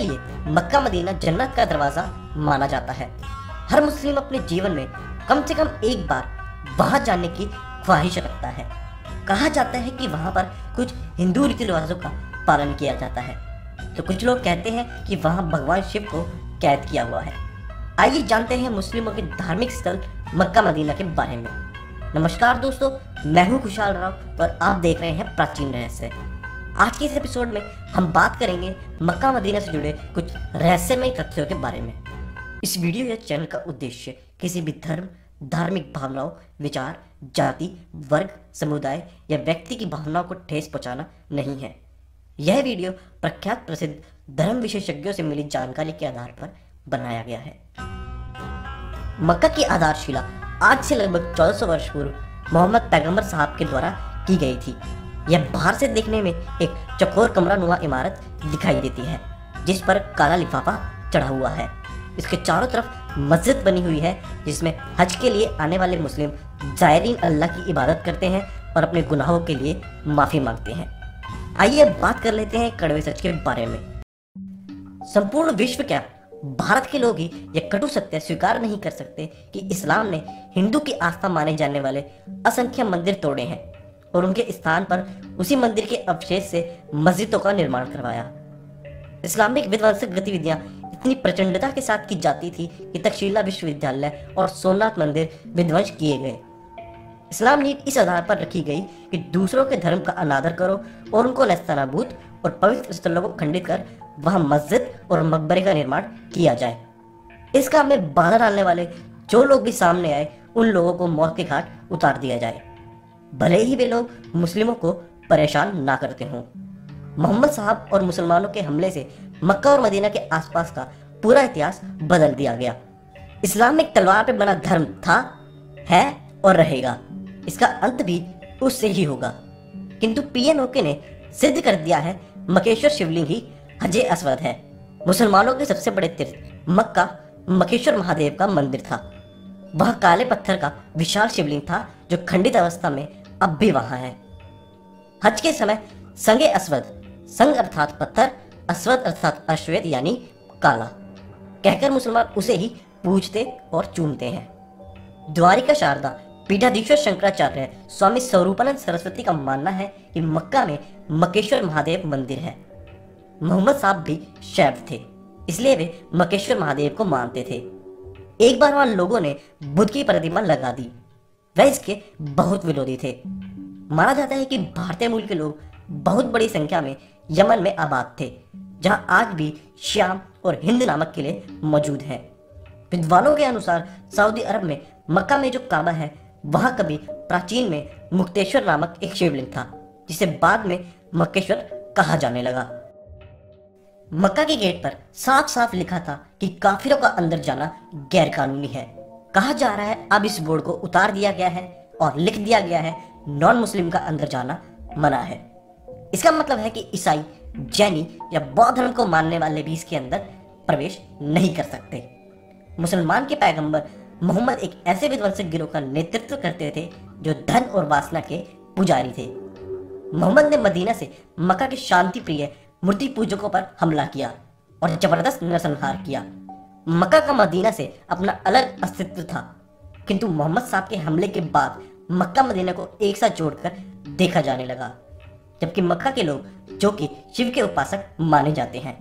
लिए Mecca Medina जन्नत का दरवाजा माना जाता है। हर मुस्लिम अपने जीवन में कम से कम एक बार वहां जाने की ख्वाहिश रखता है। कहा जाता है कि वहां पर कुछ हिंदू रीति रिवाजों का पालन किया जाता है, तो कुछ लोग कहते हैं कि वहां भगवान शिव को कैद किया हुआ है। आइए जानते हैं मुस्लिमों के धार्मिक स्थल मक्का मदीना के बारे में। नमस्कार दोस्तों, मैं हूं खुशहाल राव और आप देख रहे हैं प्राचीन रहस्य। आज के इस एपिसोड में हम बात करेंगे मक्का मदीना से जुड़े कुछ रहस्यमय तथ्यों के बारे में। इस वीडियो या चैनल का उद्देश्य किसी भी धर्म, धार्मिक भावनाओं, विचार, जाति, वर्ग, समुदाय या व्यक्ति की भावनाओं को ठेस पहुंचाना नहीं है। यह वीडियो प्रख्यात प्रसिद्ध धर्म विशेषज्ञों से मिली जानकारी के आधार पर बनाया गया है। मक्का की आधारशिला आज से लगभग 1400 वर्ष पूर्व मोहम्मद पैगंबर साहब के द्वारा की गई थी। यह बाहर से देखने में एक चौकोर कमरानुमा इमारत दिखाई देती है, जिस पर काला लिफाफा चढ़ा हुआ है। इसके चारों तरफ मस्जिद बनी हुई है, जिसमें हज के लिए आने वाले मुस्लिम ज़ायरीन अल्लाह की इबादत करते हैं और अपने गुनाहों के लिए माफ़ी मांगते हैं। आइए अब बात कर लेते हैं कड़वे सच के बारे में। संपूर्ण विश्व क्या, भारत के लोग ही यह कटु सत्य स्वीकार नहीं कर सकते कि इस्लाम ने हिंदू की आस्था माने जाने वाले असंख्य मंदिर तोड़े हैं और उनके स्थान पर उसी मंदिर के अवशेष से मस्जिदों का निर्माण करवाया। इस्लामिक विध्वंसक गतिविधियां इतनी प्रचंडता के साथ की जाती थी कि तक्षशिला विश्वविद्यालय और सोमनाथ मंदिर विध्वंस किए गए। इस्लाम नीति इस आधार पर रखी गई कि दूसरों के धर्म का अनादर करो और उनको नेस्तनाबूद और पवित्र स्थलों को खंडित कर वहां मस्जिद और मकबरे का निर्माण किया जाए। इस काम में बाधा डालने वाले जो लोग भी सामने आए, उन लोगों को मौत के घाट उतार दिया जाए, भले ही वे लोग मुस्लिमों को परेशान ना करते हों। मोहम्मद साहब और मुसलमानों के हमले से मक्का और मदीना के आसपास का पूरा इतिहास बदल दिया गया। इस्लाम एक तलवार पे बना धर्म था, है और रहेगा। इसका अंत भी उससे ही होगा। किंतु PNOK ने सिद्ध कर दिया है मकेश्वर शिवलिंग ही हजे अस्वद है। मुसलमानों के सबसे बड़े तीर्थ मक्का मकेश्वर महादेव का मंदिर था। वह काले पत्थर का विशाल शिवलिंग था जो खंडित अवस्था में अब भी वहां है। हज के समय संगे अस्वद, संग अर्थात पत्थर, अस्वद अर्थात अश्वेत यानी काला कहकर मुसलमान उसे ही पूजते और चूमते हैं। द्वारिका शारदा पीठाधीश्वर शंकराचार्य स्वामी स्वरूपानंद सरस्वती का मानना है कि मक्का में मकेश्वर महादेव मंदिर है। मोहम्मद साहब भी शैव थे, इसलिए वे मकेश्वर महादेव को मानते थे। एक बार वहां लोगों ने बुद्ध की प्रतिमा लगा दी। वह इसके बहुत विरोधी थे। माना जाता है कि भारतीय मूल के लोग बहुत बड़ी संख्या में यमन में आबाद थे, जहां आज भी श्याम और हिंद नामक किले मौजूद हैं। विद्वानों के अनुसार सऊदी अरब में मक्का में जो काबा है, वहां कभी प्राचीन में मुक्तेश्वर नामक एक शिवलिंग था, जिसे बाद में मक्केश्वर कहा जाने लगा। मक्का के गेट पर साफ साफ लिखा था कि काफिरों का अंदर जाना गैर कानूनी है। कहा जा रहा है अब इस बोर्ड को उतार दिया गया है और लिख दिया गया है नॉन मुस्लिम का अंदर जाना मना है। इसका मतलब है कि ईसाई, जैनी या बौद्ध धर्म को मानने वाले भी इसके अंदर प्रवेश नहीं कर सकते। मुसलमान के पैगंबर मोहम्मद एक ऐसे विध्वंसक गिरोह का नेतृत्व करते थे जो धन और वासना के पुजारी थे। मोहम्मद ने मदीना से मक्का के शांति प्रिय मूर्ति पूजकों पर हमला किया और जबरदस्त नरसंहार किया। मक्का का मदीना से अपना अलग अस्तित्व था, किंतु मोहम्मद साहब के हमले के बाद मक्का मदीना को एक साथ जोड़कर देखा जाने लगा, जबकि मक्का के लोग जो कि शिव के उपासक माने जाते हैं।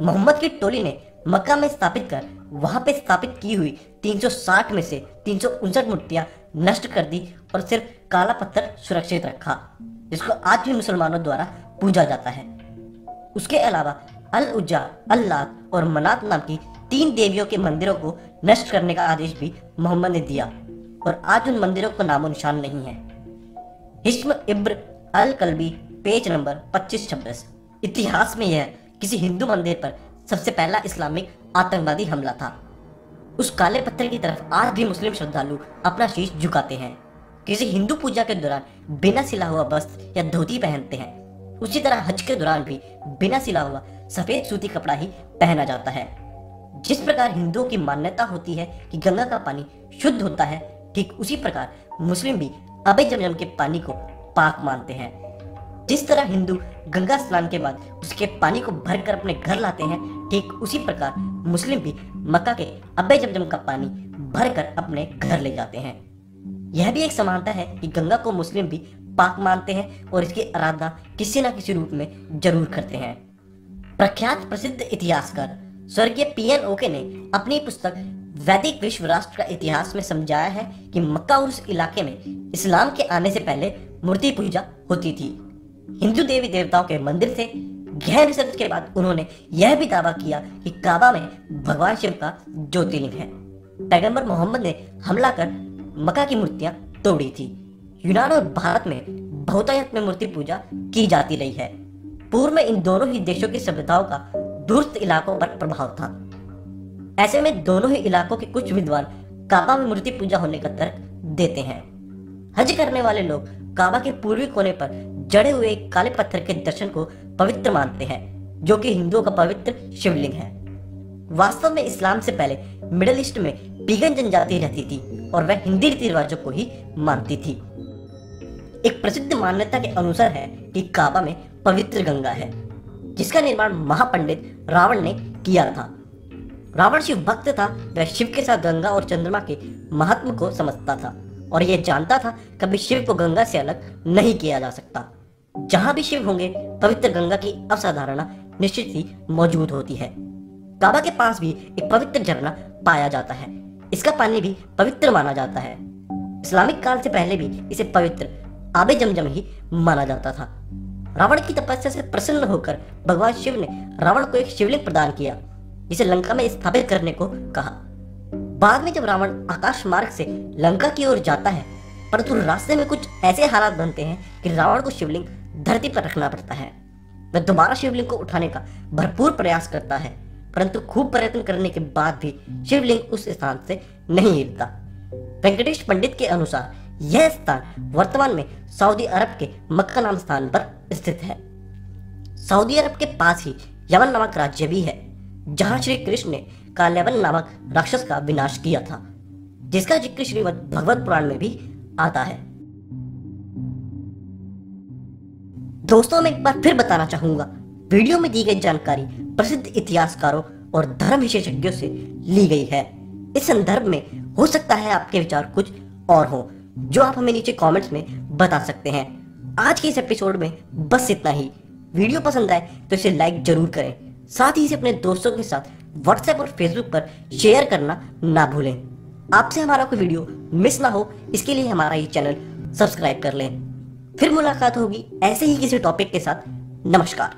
मोहम्मद की टोली ने मक्का में स्थापित कर वहां पे स्थापित की हुई 360 में से 359 मूर्तियां नष्ट कर दी और सिर्फ काला पत्थर सुरक्षित रखा, जिसको आज भी मुसलमानों द्वारा पूजा जाता है। उसके अलावा अल उज्जा, अल्लात और मनात नाम की 3 देवियों के मंदिरों को नष्ट करने का आदेश भी मोहम्मद ने दिया और आज उन मंदिरों को नामो निशान नहीं है। हिस्म इब्र अल कल्बी, पेज नंबर 2526। इतिहास में यह किसी हिंदू मंदिर पर सबसे पहला इस्लामिक आतंकवादी हमला था। उस काले पत्थर की तरफ आज भी मुस्लिम श्रद्धालु अपना शीश झुकाते हैं। किसी हिंदू पूजा के दौरान बिना सिला हुआ वस्त्र या धोती पहनते हैं। उसी तरह हज के दौरान भी बिना सिला हुआ सफेद सूती कपड़ा ही पहना जाता है। जिस प्रकार हिंदुओं की मान्यता होती है कि गंगा का पानी शुद्ध होता है, ठीक उसी प्रकार मुस्लिम भी अबे जमजम के पानी को पाक मानते हैं। जिस तरह हिंदू गंगा स्नान के बाद उसके पानी को भरकर अपने घर लाते हैं, ठीक उसी प्रकार मुस्लिम भी मक्का के अब्बे जमजम का पानी भरकर अपने घर ले जाते हैं। यह भी एक समानता है कि गंगा को मुस्लिम भी पाक मानते हैं और इसकी आराधना किसी न किसी रूप में जरूर करते हैं। प्रख्यात प्रसिद्ध इतिहासकार स्वर्गीय पीएन ओके ने अपनी पुस्तक वैदिक विश्व राष्ट्र का इतिहास में समझाया है कि मक्का और उस इलाके में इस्लाम के आने से पहले मूर्ति पूजा होती थी। हिंदू देवी देवताओं के मंदिर थे। गहन रिसर्च के बाद उन्होंने यह भी दावा किया कि काबा में भगवान शिव का ज्योतिर्लिंग है। पैगंबर मोहम्मद ने हमला कर मक्का की मूर्तियां तोड़ी थी। यूनान और भारत में बहुतायत में मूर्ति पूजा की जाती रही है। पूर्व में इन दोनों ही देशों की सभ्यताओं का दूरस्थ इलाकों पर प्रभाव था। ऐसे में दोनों ही इलाकों के कुछ विद्वान काबा में मूर्ति पूजा होने का तर्क देते हैं। हज करने वाले लोग काबा के पूर्वी कोने पर जड़े हुए एक काले पत्थर के दर्शन को पवित्र मानते हैं, जो कि हिंदुओं का पवित्र शिवलिंग है। वास्तव में इस्लाम से पहले मिडिल ईस्ट में पीगन जनजाति रहती थी और वह हिंदी रीति रिवाजों को ही मानती थी। एक प्रसिद्ध मान्यता के अनुसार है कि काबा में पवित्र गंगा है, जिसका निर्माण महापंडित रावण ने किया था। रावण शिव भक्त था। वह शिव के साथ गंगा और चंद्रमा के महत्व को समझता था और यह जानता था कभी शिव को गंगा से अलग नहीं किया जा सकता। जहां भी शिव होंगे पवित्र गंगा की असाधारणा निश्चित ही मौजूद होती है। काबा के पास भी एक पवित्र झरना पाया जाता है। इसका पानी भी पवित्र माना जाता है। इस्लामिक काल से पहले भी इसे पवित्र आबे जमजम ही माना जाता था। रावण की तपस्या से प्रसन्न होकर भगवान शिव ने रावण को एक शिवलिंग प्रदान किया, जिसे लंका में स्थापित करने को कहा। बाद में जब रावण आकाश मार्ग से लंका की ओर जाता है, परंतु रास्ते में कुछ ऐसे हालात बनते हैं कि रावण को शिवलिंग धरती पर रखना पड़ता है। वह दोबारा शिवलिंग को उठाने का भरपूर प्रयास करता है, परंतु खूब प्रयत्न करने के बाद भी शिवलिंग उस स्थान से नहीं हिलता। वेंकटेश पंडित के अनुसार यह स्थान वर्तमान में सऊदी अरब के मक्का नाम स्थान पर स्थित है। सऊदी अरब के पास ही यमन नामक राज्य भी है, जहां श्री कृष्ण ने काल्यावन नामक राक्षस का विनाश किया था, जिसका जिक्र श्रीमद् भगवत पुराण में भी आता है। दोस्तों, मैं एक बार फिर बताना चाहूंगा, वीडियो में दी गई जानकारी प्रसिद्ध इतिहासकारों और धर्म विशेषज्ञों से ली गई है। इस संदर्भ में हो सकता है आपके विचार कुछ और हो, जो आप हमें नीचे कमेंट्स में बता सकते हैं। आज के इस एपिसोड में बस इतना ही। वीडियो पसंद आए तो इसे लाइक जरूर करें, साथ ही इसे अपने दोस्तों के साथ व्हाट्सएप और फेसबुक पर शेयर करना ना भूलें। आपसे हमारा कोई वीडियो मिस ना हो, इसके लिए हमारा ये चैनल सब्सक्राइब कर लें। फिर मुलाकात होगी ऐसे ही किसी टॉपिक के साथ। नमस्कार।